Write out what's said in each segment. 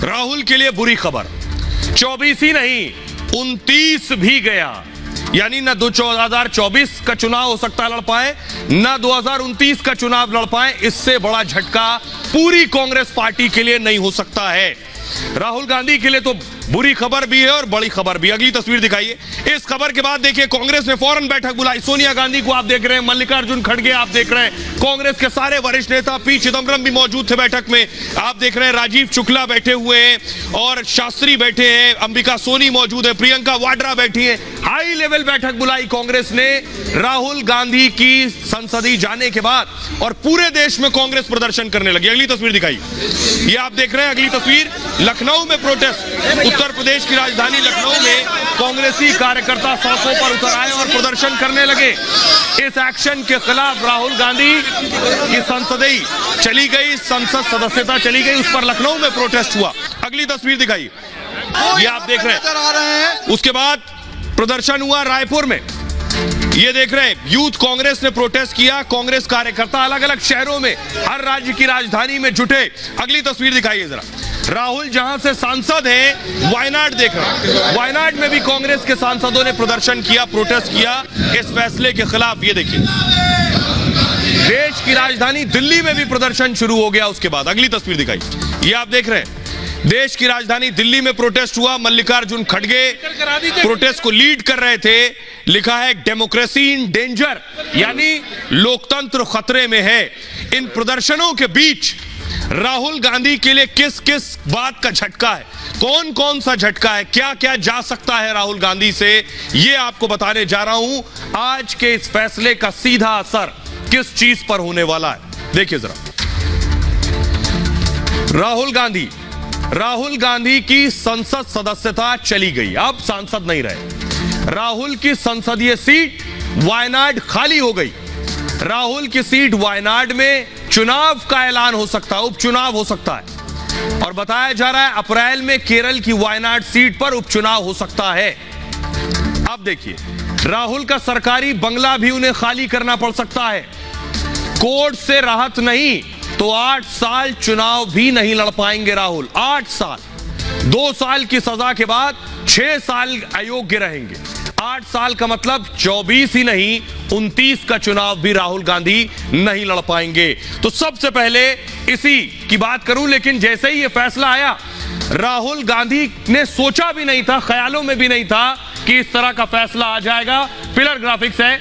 राहुल के लिए बुरी खबर, 24 ही नहीं 29 भी गया। यानी ना 2024 का चुनाव हो सकता है लड़ पाए, ना 2029 का चुनाव लड़ पाए। इससे बड़ा झटका पूरी कांग्रेस पार्टी के लिए नहीं हो सकता है। राहुल गांधी के लिए तो बुरी खबर भी है और बड़ी खबर भी। अगली तस्वीर दिखाइए। इस खबर के बाद देखिए कांग्रेस ने फौरन बैठक बुलाई। सोनिया गांधी को आप देख रहे हैं, मल्लिकार्जुन खड़गे आप देख रहे हैं, कांग्रेस के सारे वरिष्ठ नेता, पी चिदम्बरम भी मौजूद थे बैठक में। आप देख रहे हैं राजीव शुक्ला बैठे हुए हैं और शास्त्री बैठे हैं, अंबिका सोनी मौजूद है, प्रियंका वाड्रा बैठी है। हाई लेवल बैठक बुलाई कांग्रेस ने राहुल गांधी की संसदीय जाने के बाद, और पूरे देश में कांग्रेस प्रदर्शन करने लगी। अगली तस्वीर दिखाइए। ये आप देख रहे हैं अगली तस्वीर, लखनऊ में प्रोटेस्ट। उत्तर प्रदेश की राजधानी लखनऊ में कांग्रेसी कार्यकर्ता सड़कों पर उतर आए और प्रदर्शन करने लगे। इस एक्शन के खिलाफ राहुल गांधी की संसदीय चली गई, संसद सदस्यता चली गई, उस पर लखनऊ में प्रोटेस्ट हुआ। अगली तस्वीर दिखाइए। ये आप देख रहे हैं। उसके बाद प्रदर्शन हुआ रायपुर में। ये देख रहे हैं यूथ कांग्रेस ने प्रोटेस्ट किया। कांग्रेस कार्यकर्ता अलग अलग शहरों में, हर राज्य की राजधानी में जुटे। अगली तस्वीर दिखाइए जरा। राहुल जहां से सांसद हैं, वायनाड देख रहे हैं। वायनाड में भी कांग्रेस के सांसदों ने प्रदर्शन किया, प्रोटेस्ट किया इस फैसले के खिलाफ। ये देखिए देश की राजधानी दिल्ली में भी प्रदर्शन शुरू हो गया उसके बाद। अगली तस्वीर दिखाइए। ये आप देख रहे हैं देश की राजधानी दिल्ली में प्रोटेस्ट हुआ। मल्लिकार्जुन खड़गे प्रोटेस्ट को लीड कर रहे थे। लिखा है डेमोक्रेसी इन डेंजर, यानी लोकतंत्र खतरे में है। इन प्रदर्शनों के बीच राहुल गांधी के लिए किस किस बात का झटका है, कौन कौन सा झटका है, क्या क्या जा सकता है राहुल गांधी से, ये आपको बताने जा रहा हूं। आज के इस फैसले का सीधा असर किस चीज पर होने वाला है, देखिए जरा। राहुल गांधी की संसद सदस्यता चली गई, अब सांसद नहीं रहे। राहुल की संसदीय सीट वायनाड खाली हो गई। राहुल की सीट वायनाड में चुनाव का ऐलान हो सकता है, उपचुनाव हो सकता है, और बताया जा रहा है अप्रैल में केरल की वायनाड सीट पर उपचुनाव हो सकता है। अब देखिए राहुल का सरकारी बंगला भी उन्हें खाली करना पड़ सकता है। कोर्ट से राहत नहीं तो 8 साल चुनाव भी नहीं लड़ पाएंगे राहुल। 8 साल, 2 साल की सजा के बाद 6 साल अयोग्य रहेंगे। 8 साल का मतलब 24 ही नहीं 29 का चुनाव भी राहुल गांधी नहीं लड़ पाएंगे। तो सबसे पहले इसी की बात करूं, लेकिन जैसे ही यह फैसला आया, राहुल गांधी ने सोचा भी नहीं था, ख्यालों में भी नहीं था कि इस तरह का फैसला आ जाएगा। पिलर ग्राफिक्स है,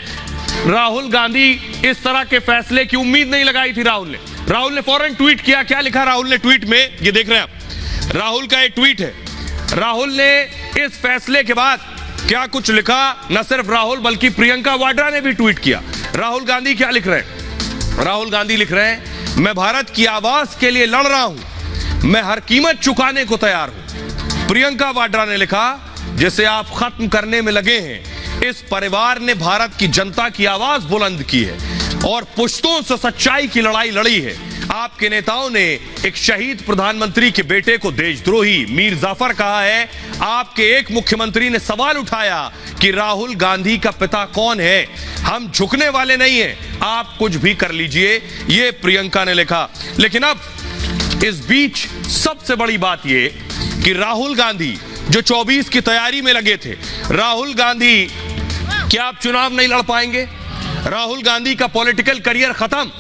राहुल गांधी इस तरह के फैसले की उम्मीद नहीं लगाई थी। राहुल ने फौरन ट्वीट किया। क्या लिखा राहुल ने ट्वीट में, ये देख रहे हैं आप, राहुल का एक ट्वीट है। राहुल ने इस फैसले के बाद क्या कुछ लिखा, न सिर्फ राहुल बल्कि प्रियंका वाड्रा ने भी ट्वीट किया। राहुल गांधी क्या लिख रहे हैं? राहुल गांधी लिख रहे हैं, मैं भारत की आवाज के लिए लड़ रहा हूं, मैं हर कीमत चुकाने को तैयार हूं। प्रियंका वाड्रा ने लिखा, जिसे आप खत्म करने में लगे हैं, इस परिवार ने भारत की जनता की आवाज बुलंद की है और पुश्तों से सच्चाई की लड़ाई लड़ी है। आपके नेताओं ने एक शहीद प्रधानमंत्री के बेटे को देशद्रोही मीर जाफर कहा है। आपके एक मुख्यमंत्री ने सवाल उठाया कि राहुल गांधी का पिता कौन है। हम झुकने वाले नहीं हैं, आप कुछ भी कर लीजिए, ये प्रियंका ने लिखा। लेकिन अब इस बीच सबसे बड़ी बात ये कि राहुल गांधी जो 24 की तैयारी में लगे थे, राहुल गांधी क्या आप चुनाव नहीं लड़ पाएंगे? राहुल गांधी का पॉलिटिकल करियर खत्म,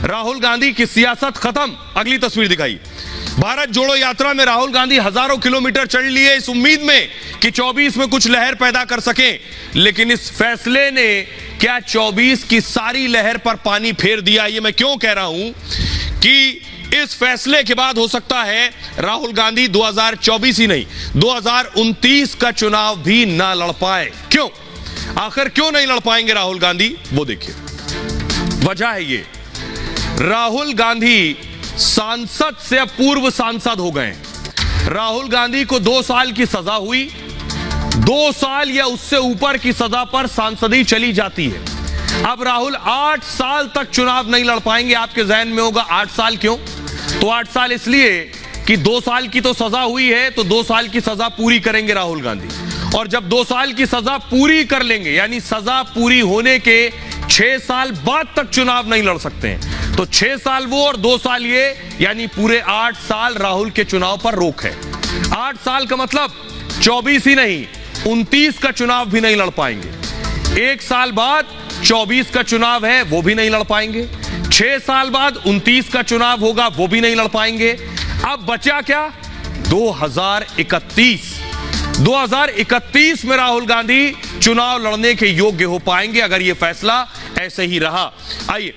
राहुल गांधी की सियासत खत्म। अगली तस्वीर दिखाइए। भारत जोड़ो यात्रा में राहुल गांधी हजारों किलोमीटर चल लिए इस उम्मीद में कि 24 में कुछ लहर पैदा कर सकें, लेकिन इस फैसले ने क्या 24 की सारी लहर पर पानी फेर दिया? ये मैं क्यों कह रहा हूं कि इस फैसले के बाद हो सकता है राहुल गांधी 2024 ही नहीं 2029 का चुनाव भी ना लड़ पाए। क्यों? आखिर क्यों नहीं लड़ पाएंगे राहुल गांधी? वो देखिए, वजह है ये, राहुल गांधी सांसद से अब पूर्व सांसद हो गए। राहुल गांधी को 2 साल की सजा हुई, 2 साल या उससे ऊपर की सजा पर सांसदी चली जाती है। अब राहुल 8 साल तक चुनाव नहीं लड़ पाएंगे। आपके जहन में होगा 8 साल क्यों? तो 8 साल इसलिए कि 2 साल की तो सजा हुई है, तो 2 साल की सजा पूरी करेंगे राहुल गांधी, और जब 2 साल की सजा पूरी कर लेंगे, यानी सजा पूरी होने के 6 साल बाद तक चुनाव नहीं लड़ सकते हैं। तो 6 साल वो और 2 साल ये, यानी पूरे 8 साल राहुल के चुनाव पर रोक है। 8 साल का मतलब 24 ही नहीं, 29 का चुनाव भी नहीं लड़ पाएंगे। 1 साल बाद 24 का चुनाव है, वो भी नहीं लड़ पाएंगे। 6 साल बाद 29 का चुनाव होगा, वो भी नहीं लड़ पाएंगे। अब बचा क्या? 2031। 2031 में राहुल गांधी चुनाव लड़ने के योग्य हो पाएंगे अगर यह फैसला ऐसे ही रहा। आइए